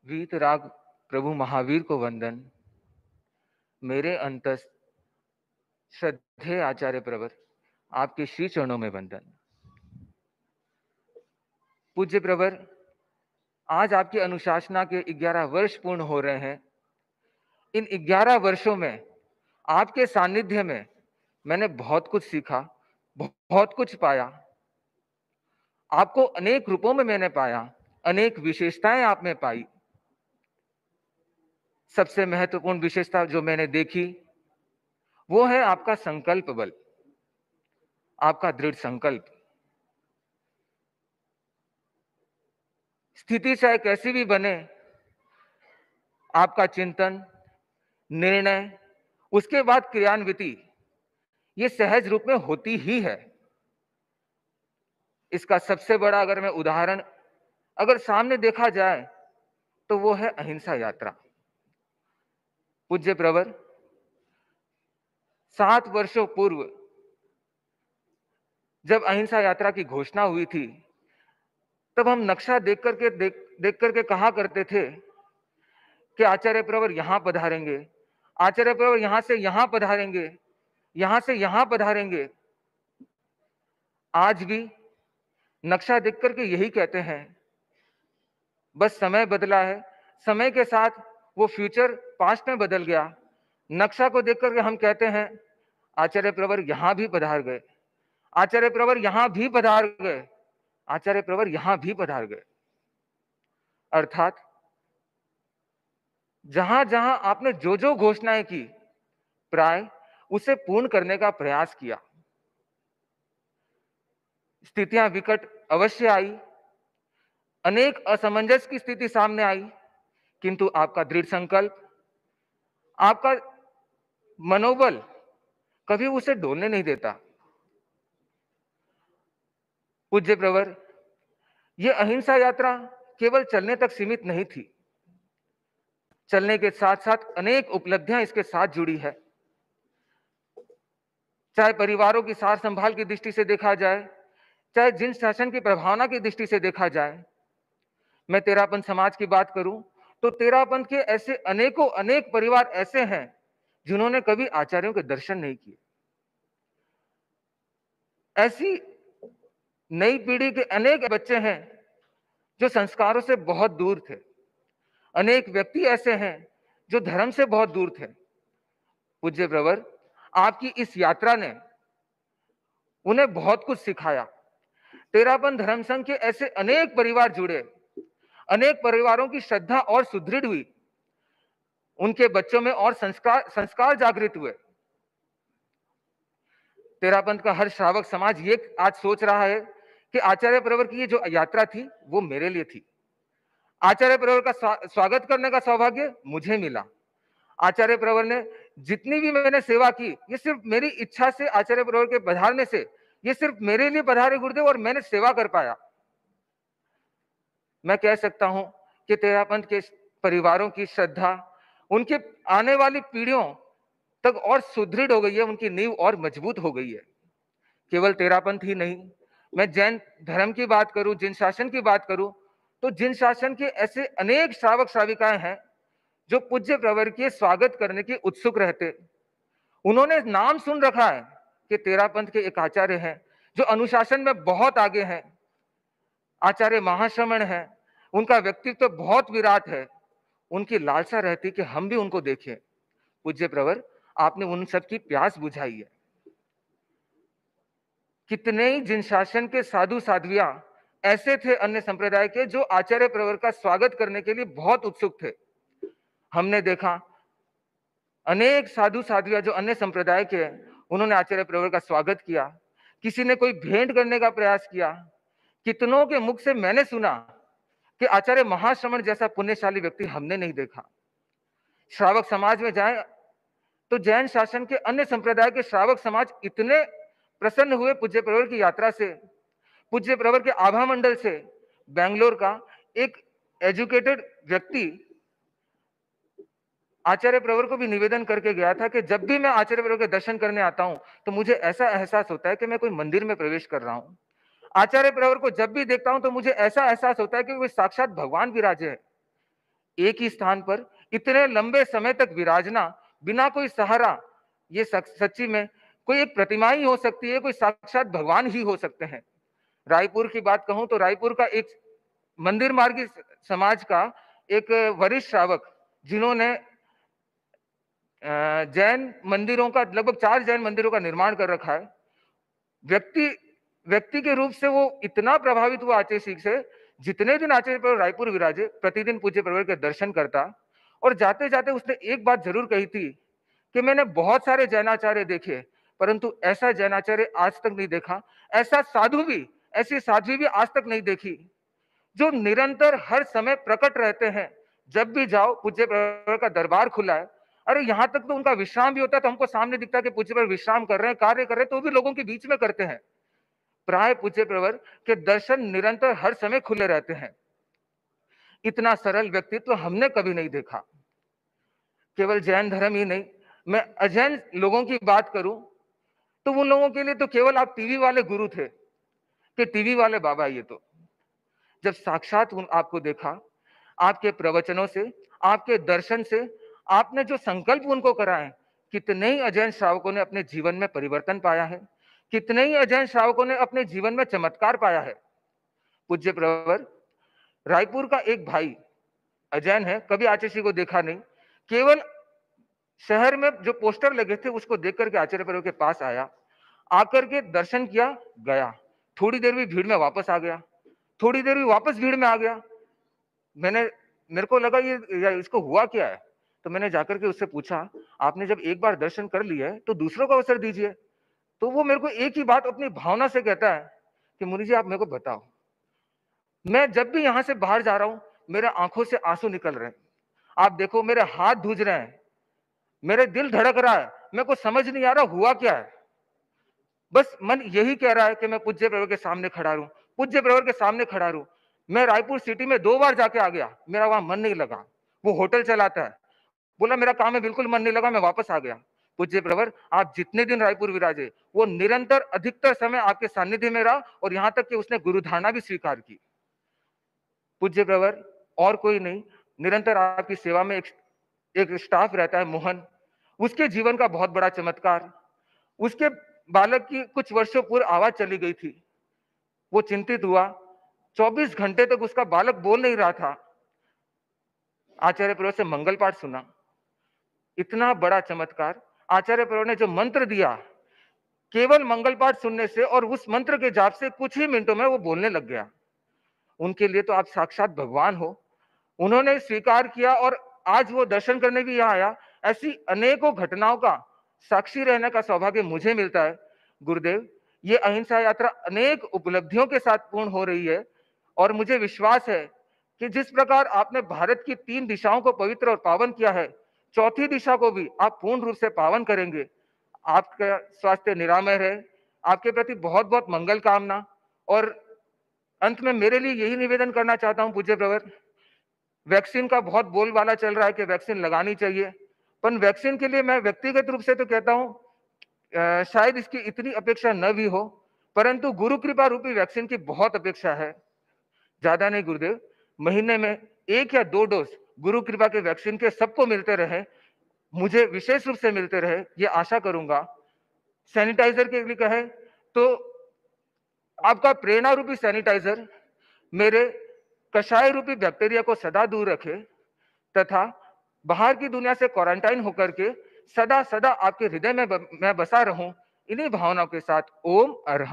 वीतराग प्रभु महावीर को वंदन। मेरे अंतस श्रद्धेय आचार्य प्रवर, आपके श्री चरणों में वंदन। पूज्य प्रवर, आज आपकी अनुशासना के 11 वर्ष पूर्ण हो रहे हैं। इन 11 वर्षों में आपके सानिध्य में मैंने बहुत कुछ सीखा, बहुत कुछ पाया। आपको अनेक रूपों में मैंने पाया, अनेक विशेषताएं आप में पाई। सबसे महत्वपूर्ण विशेषता जो मैंने देखी वो है आपका संकल्प बल, आपका दृढ़ संकल्प। स्थिति चाहे कैसी भी बने, आपका चिंतन, निर्णय, उसके बाद क्रियान्विति, ये सहज रूप में होती ही है। इसका सबसे बड़ा अगर मैं उदाहरण अगर सामने देखा जाए तो वो है अहिंसा यात्रा। पूज्य प्रवर, 7 वर्षों पूर्व जब अहिंसा यात्रा की घोषणा हुई थी, तब हम नक्शा देख करके कहा करते थे कि आचार्य प्रवर यहां पधारेंगे, आचार्य प्रवर यहां से यहां पधारेंगे, यहां से यहां पधारेंगे। आज भी नक्शा देख करके यही कहते हैं। बस समय बदला है, समय के साथ वो फ्यूचर पास्ट में बदल गया। नक्शा को देख करके हम कहते हैं आचार्य प्रवर यहां भी पधार गए, आचार्य प्रवर यहां भी पधार गए, आचार्य प्रवर यहां भी पधार गए। अर्थात जहां जहां आपने जो जो घोषणाएं की, प्राय उसे पूर्ण करने का प्रयास किया। स्थितियां विकट अवश्य आई, अनेक असमंजस की स्थिति सामने आई, किंतु आपका दृढ़ संकल्प, आपका मनोबल कभी उसे डोलने नहीं देता। पूज्य प्रवर, यह अहिंसा यात्रा केवल चलने तक सीमित नहीं थी। चलने के साथ साथ अनेक उपलब्धियां इसके साथ जुड़ी है। चाहे परिवारों की सार संभाल की दृष्टि से देखा जाए, चाहे जिन शासन की प्रभावना की दृष्टि से देखा जाए। मैं तेरापन समाज की बात करूं तो तेरापंथ के ऐसे अनेकों अनेक परिवार ऐसे हैं जिन्होंने कभी आचार्यों के दर्शन नहीं किए। ऐसी नई पीढ़ी के अनेक बच्चे हैं जो संस्कारों से बहुत दूर थे। अनेक व्यक्ति ऐसे हैं जो धर्म से बहुत दूर थे। पूज्य प्रवर, आपकी इस यात्रा ने उन्हें बहुत कुछ सिखाया। तेरापन धर्म संघ के ऐसे अनेक परिवार जुड़े, अनेक परिवारों की श्रद्धा और सुदृढ़ हुई, उनके बच्चों में और संस्कार संस्कार जागृत हुए। तेरापंथ का हर श्रावक समाज ये आज सोच रहा है कि आचार्य प्रवर की ये जो यात्रा थी वो मेरे लिए थी। आचार्य प्रवर का स्वागत करने का सौभाग्य मुझे मिला। आचार्य प्रवर ने जितनी भी मैंने सेवा की, ये सिर्फ मेरी इच्छा से, आचार्य प्रवर के पधारने से, ये सिर्फ मेरे लिए पधारे गुरुदेव और मैंने सेवा कर पाया। मैं कह सकता हूं कि तेरापंथ के परिवारों की श्रद्धा उनके आने वाली पीढ़ियों तक और सुदृढ़ हो गई है, उनकी नींव और मजबूत हो गई है। केवल तेरापंथ ही नहीं, मैं जैन धर्म की बात करूं, जिन शासन की बात करूं, तो जिन शासन के ऐसे अनेक श्रावक श्राविकाएं हैं जो पूज्य प्रवर के स्वागत करने के उत्सुक रहते। उन्होंने नाम सुन रखा है कि तेरापंथ के एक आचार्य हैं जो अनुशासन में बहुत आगे हैं, आचार्य महाश्रमण है, उनका व्यक्तित्व बहुत विराट है। उनकी लालसा रहती कि हम भी उनको देखें। पूज्य प्रवर, आपने उन सब की प्यास बुझाई है। कितने ही जिन शासन के साधु साध्वियां ऐसे थे अन्य संप्रदाय के जो आचार्य प्रवर का स्वागत करने के लिए बहुत उत्सुक थे। हमने देखा अनेक साधु साध्वियां जो अन्य संप्रदाय के हैं, उन्होंने आचार्य प्रवर का स्वागत किया। किसी ने कोई भेंट करने का प्रयास किया। कितनों के मुख से मैंने सुना कि आचार्य महाश्रमण जैसा पुण्यशाली व्यक्ति हमने नहीं देखा। श्रावक समाज में जाए तो जैन शासन के अन्य संप्रदाय के श्रावक समाज इतने प्रसन्न हुए पूज्य प्रवर की यात्रा से। पूज्य प्रवर के आभा मंडल से बेंगलोर का एक एजुकेटेड व्यक्ति आचार्य प्रवर को भी निवेदन करके गया था कि जब भी मैं आचार्य प्रवर के दर्शन करने आता हूं तो मुझे ऐसा एहसास होता है कि मैं कोई मंदिर में प्रवेश कर रहा हूं। आचार्य प्रवर को जब भी देखता हूं तो मुझे ऐसा एहसास होता है कि वे साक्षात भगवान विराजे हैं। एक ही स्थान पर इतने लंबे समय तक विराजना बिना कोई सहारा, ये सच्ची में कोई एक प्रतिमा ही हो सकती है, कोई साक्षात भगवान ही हो सकते हैं। रायपुर की बात कहूं तो रायपुर का एक मंदिर मार्गी समाज का एक वरिष्ठ श्रावक, जिन्होंने जैन मंदिरों का लगभग 4 जैन मंदिरों का निर्माण कर रखा है। व्यक्ति व्यक्ति के रूप से वो इतना प्रभावित हुआ आचार्य सिंह से, जितने दिन आचार्य प्रवर रायपुर विराजे, प्रतिदिन पूज्य प्रवर के दर्शन करता और जाते जाते उसने एक बात जरूर कही थी कि मैंने बहुत सारे जैनाचार्य देखे, परंतु ऐसा जैनाचार्य आज तक नहीं देखा, ऐसा साधु भी, ऐसी साध्वी भी आज तक नहीं देखी, जो निरंतर हर समय प्रकट रहते हैं। जब भी जाओ पूज्य प्रवर का दरबार खुला है। अरे यहाँ तक तो उनका विश्राम भी होता है तो हमको सामने दिखता है कि पूज्य प्रवर विश्राम कर रहे हैं, कार्य कर रहे हैं, तो भी लोगों के बीच में करते हैं। प्राय पूज्य प्रवर के दर्शन निरंतर हर समय खुले रहते हैं। इतना सरल व्यक्तित्व हमने कभी नहीं देखा। केवल जैन धर्म ही नहीं, मैं अजैन लोगों की बात करूं तो उन लोगों के लिए तो केवल आप टीवी वाले गुरु थे, कि टीवी वाले बाबा। ये तो जब साक्षात आपको देखा, आपके प्रवचनों से, आपके दर्शन से, आपने जो संकल्प उनको कराए, कितने ही अजैन श्रावकों ने अपने जीवन में परिवर्तन पाया है, कितने ही अजैन श्रावकों ने अपने जीवन में चमत्कार पाया है। पूज्य प्रवर रायपुर का एक भाई अजैन है, कभी आचार्य को देखा नहीं, केवल शहर में जो पोस्टर लगे थे उसको देख करके आचार्य प्रवर के पास आया, आकर के दर्शन किया, गया। थोड़ी देर भी भीड़ में वापस आ गया, थोड़ी देर भी वापस भीड़ में आ गया। मेरे को लगा ये इसको हुआ क्या है, तो मैंने जाकर के उससे पूछा, आपने जब एक बार दर्शन कर लिया है तो दूसरों को अवसर दीजिए। तो वो मेरे को एक ही बात अपनी भावना से कहता है कि मुनि जी आप मेरे को बताओ, मैं जब भी यहां से बाहर जा रहा हूं मेरे आंखों से आंसू निकल रहे हैं, आप देखो मेरे हाथ धूज रहे हैं, मेरे दिल धड़क रहा है, मेरे को समझ नहीं आ रहा हुआ क्या है। बस मन यही कह रहा है कि मैं पूज्य प्रवर के सामने खड़ा रहूं, पूज्य प्रवर के सामने खड़ा रहूं। मैं रायपुर सिटी में 2 बार जाके आ गया, मेरा वहां मन नहीं लगा। वो होटल चलाता है, बोला मेरा काम में बिल्कुल मन नहीं लगा, मैं वापस आ गया। पूज्य प्रवर आप जितने दिन रायपुर विराजे, वो निरंतर अधिकतर समय आपके सानिध्य में रहा और यहां तक कि उसने गुरुधारणा भी स्वीकार की। पूज्य प्रवर और कोई नहीं, निरंतर आपकी सेवा में एक स्टाफ रहता है मोहन, उसके जीवन का बहुत बड़ा चमत्कार। उसके बालक की कुछ वर्षों पूर्व आवाज चली गई थी, वो चिंतित हुआ, 24 घंटे तक उसका बालक बोल नहीं रहा था। आचार्य प्रवर से मंगल पाठ सुना, इतना बड़ा चमत्कार। आचार्य प्रवर ने जो मंत्र दिया, केवल मंगल पाठ सुनने से और उस मंत्र के जाप से कुछ ही मिनटों में वो बोलने लग गया। उनके लिए तो आप साक्षात भगवान हो। उन्होंने स्वीकार किया और आज वो दर्शन करने भी यहाँ आया। ऐसी अनेकों घटनाओं का साक्षी रहने का सौभाग्य मुझे मिलता है। गुरुदेव, ये अहिंसा यात्रा अनेक उपलब्धियों के साथ पूर्ण हो रही है और मुझे विश्वास है कि जिस प्रकार आपने भारत की 3 दिशाओं को पवित्र और पावन किया है, चौथी दिशा को भी आप पूर्ण रूप से पावन करेंगे। आपका स्वास्थ्य निरामय रहे, आपके प्रति बहुत बहुत मंगल कामना। और अंत में मेरे लिए यही निवेदन करना चाहता हूं पूज्य प्रवर, वैक्सीन का बहुत बोलबाला चल रहा है कि वैक्सीन लगानी चाहिए, पर वैक्सीन के लिए मैं व्यक्तिगत रूप से तो कहता हूं शायद इसकी इतनी अपेक्षा न भी हो, परंतु गुरु कृपा रूपी वैक्सीन की बहुत अपेक्षा है। ज्यादा नहीं गुरुदेव, महीने में 1 या 2 डोज गुरु कृपा के वैक्सीन के सबको मिलते रहे, मुझे विशेष रूप से मिलते रहे, ये आशा करूंगा। सैनिटाइजर के लिए कहे तो आपका प्रेरणा रूपी सैनिटाइजर मेरे कषाय रूपी बैक्टीरिया को सदा दूर रखे तथा बाहर की दुनिया से क्वारंटाइन होकर के सदा सदा आपके हृदय में मैं बसा रहूं। इन्हीं भावनाओं के साथ ओम अरहम।